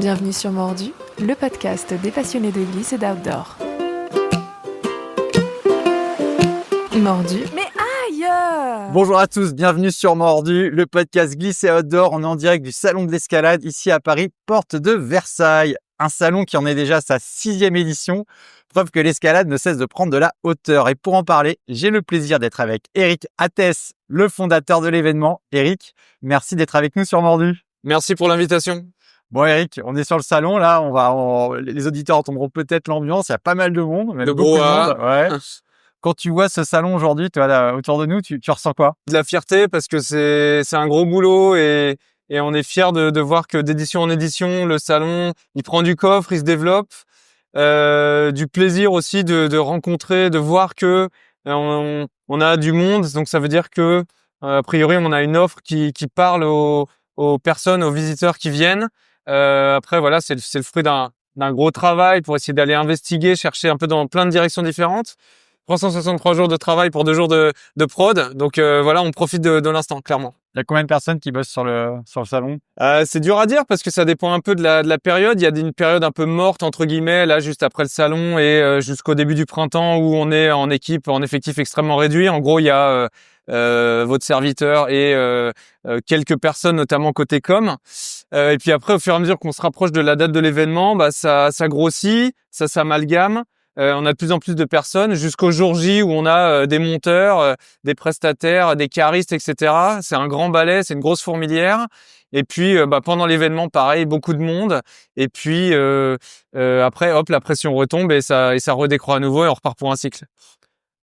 Bienvenue sur Mordu, le podcast des passionnés de glisse et d'outdoor. Mordu, mais aïe! Bonjour à tous, bienvenue sur Mordu, le podcast glisse et outdoor. On est en direct du salon de l'escalade ici à Paris, porte de Versailles. Un salon qui en est déjà à sa 6e édition, preuve que l'escalade ne cesse de prendre de la hauteur. Et pour en parler, j'ai le plaisir d'être avec Eric Attès, le fondateur de l'événement. Eric, merci d'être avec nous sur Mordu. Merci pour l'invitation. Bon Eric, on est sur le salon là, les auditeurs entendront peut-être l'ambiance, il y a pas mal de monde, même beaucoup de monde. Ouais. Quand tu vois ce salon aujourd'hui, tu vois là, autour de nous, tu ressens quoi? De la fierté parce que c'est un gros boulot et on est fiers de voir que d'édition en édition, le salon, il prend du coffre, il se développe. Du plaisir aussi de rencontrer, de voir que on a du monde. Donc ça veut dire que a priori on a une offre qui parle aux personnes, aux visiteurs qui viennent. Après voilà, c'est le fruit d'un gros travail pour essayer d'aller investiguer, chercher un peu dans plein de directions différentes. 363 jours de travail pour 2 jours de prod. Donc voilà, on profite de l'instant, clairement. Il y a combien de personnes qui bossent sur le salon? C'est dur à dire parce que ça dépend un peu de la période. Il y a une période un peu morte, entre guillemets, là, juste après le salon et jusqu'au début du printemps où on est en équipe, en effectif extrêmement réduit. En gros, il y a votre serviteur et quelques personnes, notamment côté com. Et puis après, au fur et à mesure qu'on se rapproche de la date de l'événement, bah ça grossit, ça s'amalgame. On a de plus en plus de personnes jusqu'au jour J où on a des monteurs, des prestataires, des caristes, etc. C'est un grand balai, c'est une grosse fourmilière. Et puis pendant l'événement, pareil, beaucoup de monde. Et puis après, hop, la pression retombe et ça redécroît à nouveau et on repart pour un cycle.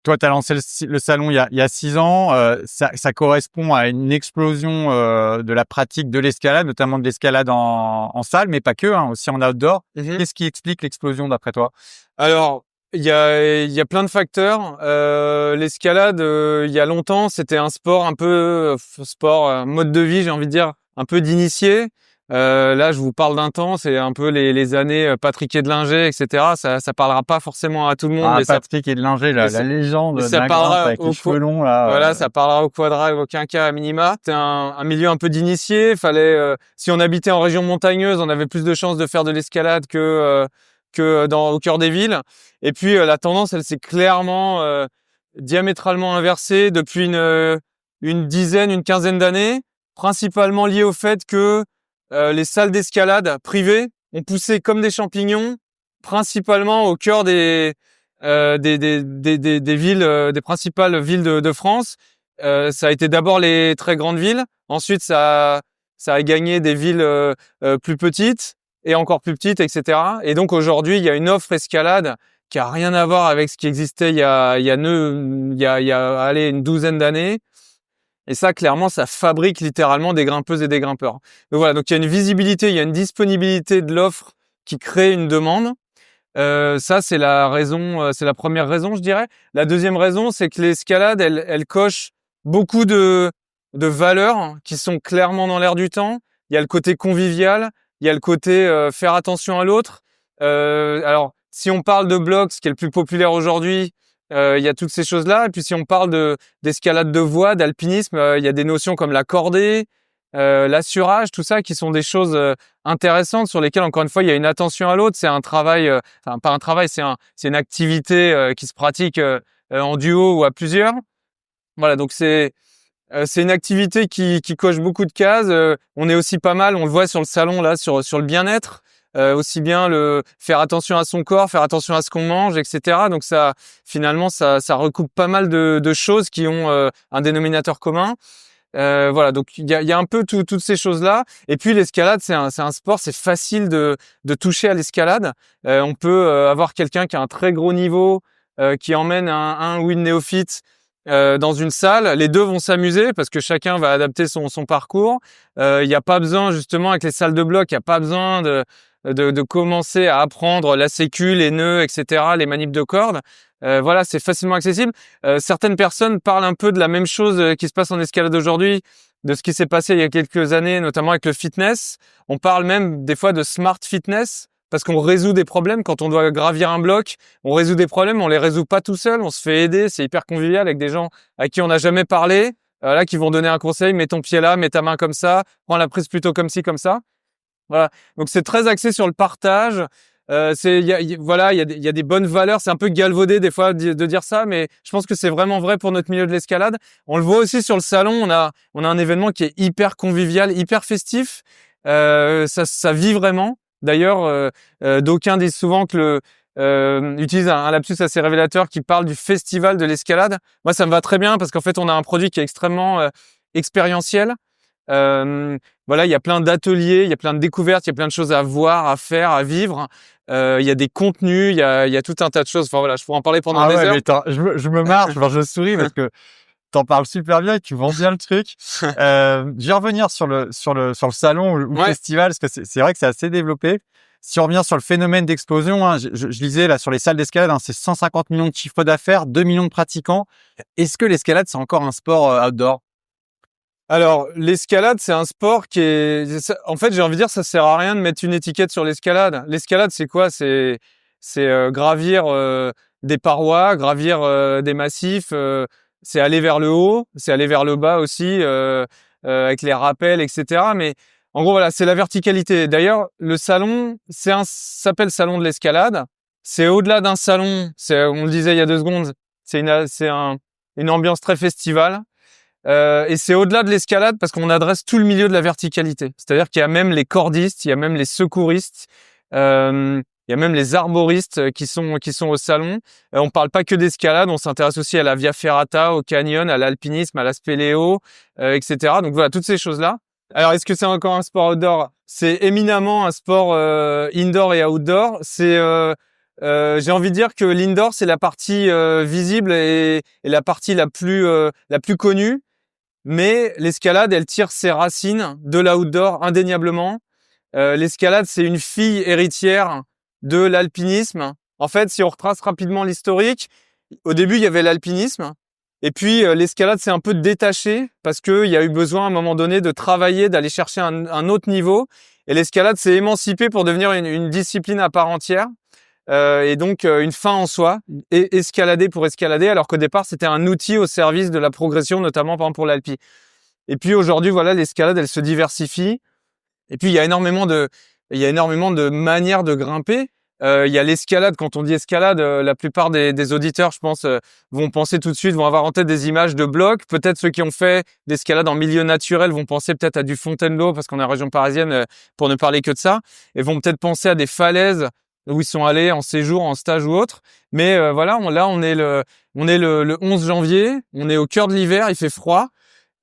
Toi, tu as lancé le salon il y a 6 ans. Ça correspond à une explosion de la pratique de l'escalade, notamment de l'escalade en salle, mais pas que, hein, aussi en outdoor. Qu'est-ce qui explique l'explosion d'après toi? Alors, il y a plein de facteurs. L'escalade, il y a longtemps, c'était un sport un peu mode de vie, j'ai envie de dire, un peu d'initié. Là, je vous parle d'un temps, c'est un peu les années Patrick Edlinger, etc. Ça parlera pas forcément à tout le monde. Ah, mais Patrick Edlinger, la légende ça d'un parlera grimpe avec les cheveux longs là. Voilà, ça parlera au quadra, au quinca, à minima. C'est un milieu un peu d'initié. Fallait, si on habitait en région montagneuse, on avait plus de chances de faire de l'escalade que au cœur des villes. Et puis la tendance, elle s'est clairement diamétralement inversée depuis une dizaine, une quinzaine d'années, principalement liée au fait que les salles d'escalade privées ont poussé comme des champignons, principalement au cœur des villes, des principales villes de France. Ça a été d'abord les très grandes villes, ensuite ça a gagné des villes plus petites et encore plus petites, etc. Et donc aujourd'hui, il y a une offre escalade qui a rien à voir avec ce qui existait il y a une douzaine d'années. Et ça, clairement, ça fabrique littéralement des grimpeuses et des grimpeurs. Donc voilà, donc il y a une visibilité, il y a une disponibilité de l'offre qui crée une demande. Ça, c'est la raison, c'est la première raison, je dirais. La deuxième raison, c'est que l'escalade, elle coche beaucoup de valeurs qui sont clairement dans l'air du temps. Il y a le côté convivial, il y a le côté faire attention à l'autre. Alors, si on parle de bloc, ce qui est le plus populaire aujourd'hui, il y a toutes ces choses-là. Et puis si on parle d'escalade de voie, d'alpinisme, il y a des notions comme la cordée, l'assurage, tout ça, qui sont des choses intéressantes sur lesquelles, encore une fois, il y a une attention à l'autre. C'est un travail, enfin pas un travail, c'est une activité qui se pratique en duo ou à plusieurs. Voilà, donc c'est une activité qui coche beaucoup de cases. On est aussi pas mal, on le voit sur le salon là, sur le bien-être. Aussi bien le faire attention à son corps, faire attention à ce qu'on mange, etc. Donc ça, finalement, ça recoupe pas mal de choses qui ont un dénominateur commun. Voilà, donc il y a un peu toutes ces choses-là. Et puis l'escalade, c'est un sport, c'est facile de toucher à l'escalade. On peut avoir quelqu'un qui a un très gros niveau, qui emmène un ou une néophyte dans une salle. Les deux vont s'amuser parce que chacun va adapter son parcours. Il n'y a pas besoin, justement, avec les salles de bloc, il n'y a pas besoin de commencer à apprendre la sécu, les nœuds, etc., les manips de cordes. Voilà, c'est facilement accessible. Certaines personnes parlent un peu de la même chose qui se passe en escalade aujourd'hui, de ce qui s'est passé il y a quelques années, notamment avec le fitness. On parle même des fois de smart fitness parce qu'on résout des problèmes quand on doit gravir un bloc. On résout des problèmes, on les résout pas tout seul, on se fait aider. C'est hyper convivial avec des gens à qui on n'a jamais parlé, là qui vont donner un conseil. Mets ton pied là, mets ta main comme ça, prends la prise plutôt comme ci, comme ça. Voilà. Donc c'est très axé sur le partage. Voilà, il y a des bonnes valeurs. C'est un peu galvaudé des fois de dire ça, mais je pense que c'est vraiment vrai pour notre milieu de l'escalade. On le voit aussi sur le salon. On a un événement qui est hyper convivial, hyper festif. Ça vit vraiment. D'ailleurs, d'aucuns disent souvent que utilise un lapsus assez révélateur qui parle du festival de l'escalade. Moi, ça me va très bien parce qu'en fait, on a un produit qui est extrêmement expérientiel. Voilà, il y a plein d'ateliers, il y a plein de découvertes, il y a plein de choses à voir, à faire, à vivre. Il y a des contenus, il y a tout un tas de choses. Enfin voilà, je pourrais en parler pendant des heures. Mais je me marre, je souris parce que t'en parles super bien et tu vends bien le truc. Je vais revenir sur le salon ou le festival parce que c'est vrai que c'est assez développé. Si on revient sur le phénomène d'explosion, hein, je lisais là sur les salles d'escalade, hein, c'est 150 millions de chiffre d'affaires, 2 millions de pratiquants. Est-ce que l'escalade c'est encore un sport outdoor? Alors, l'escalade, c'est un sport qui est... En fait, j'ai envie de dire, ça sert à rien de mettre une étiquette sur l'escalade. L'escalade, c'est quoi? C'est gravir des parois, gravir des massifs. C'est aller vers le haut, c'est aller vers le bas aussi, avec les rappels, etc. Mais en gros, voilà, c'est la verticalité. D'ailleurs, le salon, s'appelle Salon de l'escalade. C'est au-delà d'un salon. On le disait il y a 2 secondes. C'est une ambiance très festivale. Et c'est au-delà de l'escalade parce qu'on adresse tout le milieu de la verticalité. C'est-à-dire qu'il y a même les cordistes, il y a même les secouristes, il y a même les arboristes qui sont au salon. On parle pas que d'escalade, on s'intéresse aussi à la via ferrata, au canyon, à l'alpinisme, à la spéléo, etc. Donc voilà, toutes ces choses-là. Alors, est-ce que c'est encore un sport outdoor? C'est éminemment un sport indoor et outdoor. J'ai envie de dire que l'indoor, c'est la partie visible et la partie la plus connue. Mais l'escalade, elle tire ses racines de l'outdoor indéniablement. L'escalade, c'est une fille héritière de l'alpinisme. En fait, si on retrace rapidement l'historique, au début, il y avait l'alpinisme. Et puis, l'escalade s'est un peu détachée parce qu'il y a eu besoin à un moment donné de travailler, d'aller chercher un autre niveau. Et l'escalade s'est émancipée pour devenir une discipline à part entière. Et donc, une fin en soi, et escalader pour escalader, alors qu'au départ, c'était un outil au service de la progression, notamment par exemple pour l'alpi. Et puis aujourd'hui, voilà, l'escalade, elle se diversifie. Et puis, il y a énormément de manières de grimper. Il y a l'escalade. Quand on dit escalade, la plupart des auditeurs, je pense, vont penser tout de suite, vont avoir en tête des images de blocs. Peut-être ceux qui ont fait l'escalade en milieu naturel vont penser peut-être à du Fontainebleau, parce qu'on est en région parisienne, pour ne parler que de ça. Et vont peut-être penser à des falaises où ils sont allés en séjour, en stage ou autre. Mais voilà, on est le 11 janvier. On est au cœur de l'hiver, il fait froid.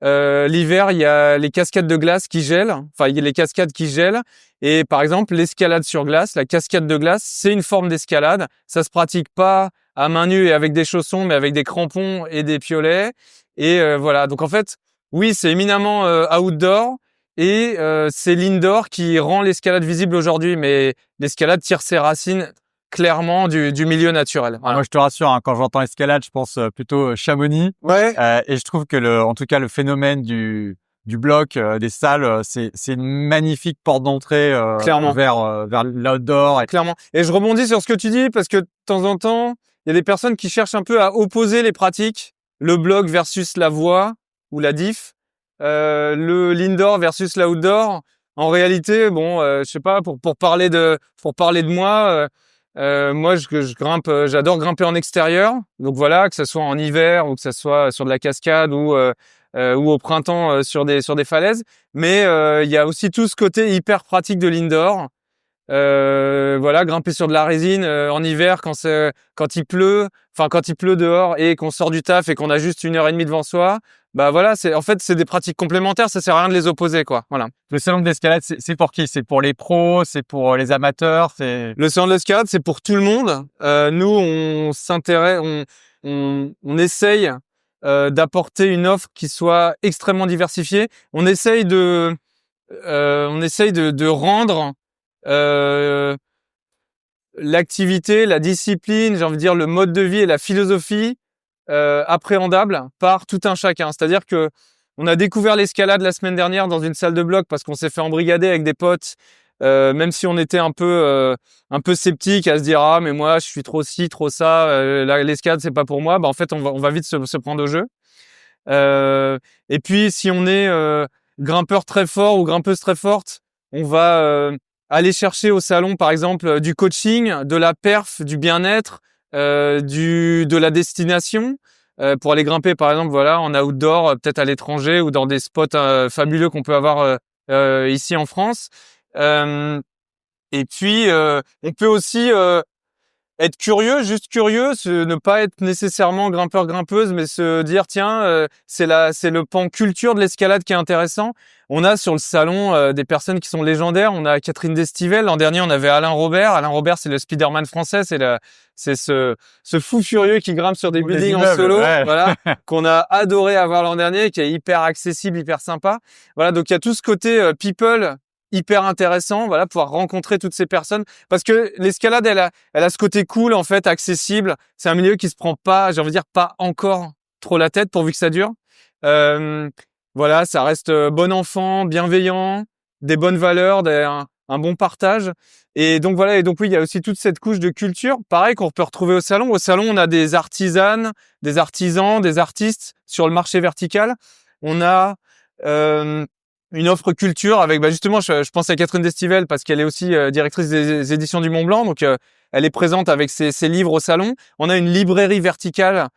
L'hiver, il y a les cascades de glace qui gèlent. Enfin, il y a les cascades qui gèlent. Et par exemple, l'escalade sur glace, la cascade de glace, c'est une forme d'escalade. Ça se pratique pas à main nue et avec des chaussons, mais avec des crampons et des piolets. Et voilà. Donc en fait, oui, c'est éminemment outdoor. Et c'est l'indoor qui rend l'escalade visible aujourd'hui. Mais l'escalade tire ses racines clairement du milieu naturel. Voilà. Moi, je te rassure, hein, quand j'entends escalade, je pense plutôt Chamonix. Ouais. Et je trouve que en tout cas, le phénomène du bloc, des salles, c'est une magnifique porte d'entrée Clairement. vers l'outdoor. Clairement. Et je rebondis sur ce que tu dis parce que de temps en temps, il y a des personnes qui cherchent un peu à opposer les pratiques, le bloc versus la voie ou la diff, l'indoor versus l'outdoor. En réalité, bon, je sais pas, pour parler de moi. Moi, je grimpe, j'adore grimper en extérieur. Donc voilà, que ce soit en hiver ou que ce soit sur de la cascade ou au printemps sur des falaises. Mais il y a aussi tout ce côté hyper pratique de l'indoor. Voilà, grimper sur de la résine en hiver quand il pleut dehors et qu'on sort du taf et qu'on a juste 1h30 devant soi. Bah voilà, c'est des pratiques complémentaires, ça sert à rien de les opposer, quoi. Voilà. Le salon de l'escalade, c'est pour qui? C'est pour les pros, c'est pour les amateurs, Le salon de l'escalade, c'est pour tout le monde. Nous, on s'intéresse, on essaye d'apporter une offre qui soit extrêmement diversifiée. On essaye de rendre l'activité, la discipline, j'ai envie de dire le mode de vie et la philosophie appréhendable par tout un chacun. C'est-à-dire que on a découvert l'escalade la semaine dernière dans une salle de bloc parce qu'on s'est fait embrigader avec des potes, même si on était un peu sceptique à se dire ah mais moi je suis trop ci, trop ça, l'escalade c'est pas pour moi. Bah en fait on va vite se prendre au jeu. Et puis si on est grimpeur très fort ou grimpeuse très forte, On va aller chercher au salon, par exemple, du coaching, de la perf, du bien-être, de la destination. Pour aller grimper, par exemple, voilà, en outdoor, peut-être à l'étranger ou dans des spots fabuleux qu'on peut avoir ici en France. Et puis, on peut aussi être curieux, juste curieux, ne pas être nécessairement grimpeur-grimpeuse, mais se dire tiens, c'est le pan culture de l'escalade qui est intéressant. On a sur le salon des personnes qui sont légendaires. On a Catherine Destivelle. L'an dernier, on avait Alain Robert. Alain Robert, c'est le Spider-Man français. C'est ce fou furieux qui grimpe sur des buildings en solo, ouais. voilà, qu'on a adoré avoir l'an dernier, qui est hyper accessible, hyper sympa. Voilà, donc il y a tout ce côté people hyper intéressant, voilà, pouvoir rencontrer toutes ces personnes, parce que l'escalade, elle a ce côté cool, en fait, accessible. C'est un milieu qui se prend pas, j'ai envie de dire, pas encore trop la tête, pourvu que ça dure. Voilà, ça reste bon enfant, bienveillant, des bonnes valeurs, un bon partage. Et donc voilà, et donc oui, il y a aussi toute cette couche de culture, pareil, qu'on peut retrouver au salon. Au salon, on a des artisanes, des artisans, des artistes sur le marché vertical. On a une offre culture avec, justement, je pense à Catherine Destivelle parce qu'elle est aussi directrice des éditions du Mont Blanc, donc elle est présente avec ses livres au salon. On a une librairie verticale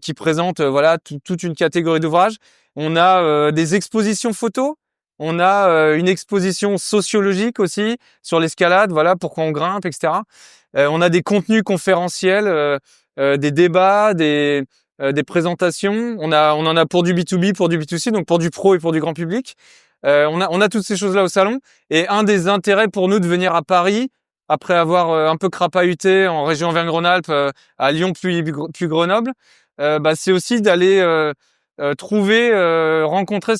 qui présente voilà toute une catégorie d'ouvrages. On a des expositions photos. On a une exposition sociologique aussi sur l'escalade, voilà pourquoi on grimpe, etc. On a des contenus conférentiels, des débats, des présentations. On en a pour du B2B, pour du B2C, donc pour du pro et pour du grand public. On a toutes ces choses-là au salon. Et un des intérêts pour nous de venir à Paris, après avoir un peu crapahuté en région Auvergne-Rhône-Alpes, à Lyon puis Grenoble, c'est aussi d'aller rencontrer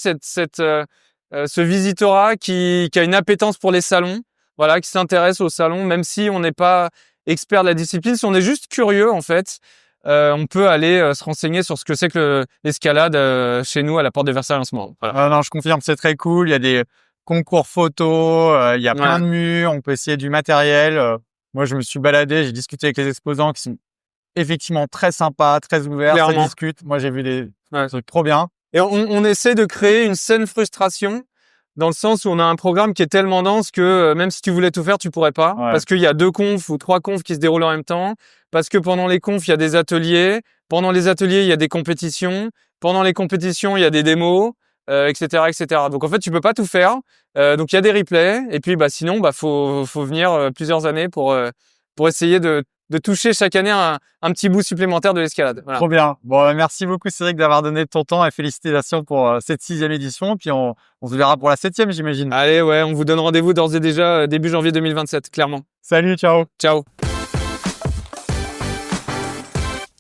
ce visitorat qui a une appétence pour les salons, voilà, qui s'intéresse aux salons, même si on n'est pas expert de la discipline, si on est juste curieux en fait. On peut aller se renseigner sur ce que c'est que l'escalade chez nous à la porte de Versailles en ce moment. Voilà. Non, je confirme, c'est très cool. Il y a des concours photos, il y a plein de murs, on peut essayer du matériel. Moi, je me suis baladé, j'ai discuté avec les exposants qui sont effectivement très sympas, très ouverts, ça discute. Moi, j'ai vu des trucs trop bien. Et on essaie de créer une saine frustration, dans le sens où on a un programme qui est tellement dense que même si tu voulais tout faire, tu pourrais pas. Ouais. Parce qu'il y a 2 confs ou 3 confs qui se déroulent en même temps. Parce que pendant les confs, il y a des ateliers. Pendant les ateliers, il y a des compétitions. Pendant les compétitions, il y a des démos, etc., etc. Donc en fait, tu peux pas tout faire. Donc il y a des replays. Et puis sinon, faut venir plusieurs années pour essayer de toucher chaque année un petit bout supplémentaire de l'escalade. Voilà. Trop bien. Bon, merci beaucoup Cédric d'avoir donné de ton temps et félicitations pour cette 6e édition. Puis on se verra pour la 7e, j'imagine. Allez, ouais, on vous donne rendez-vous d'ores et déjà début janvier 2027, clairement. Salut, ciao. Ciao.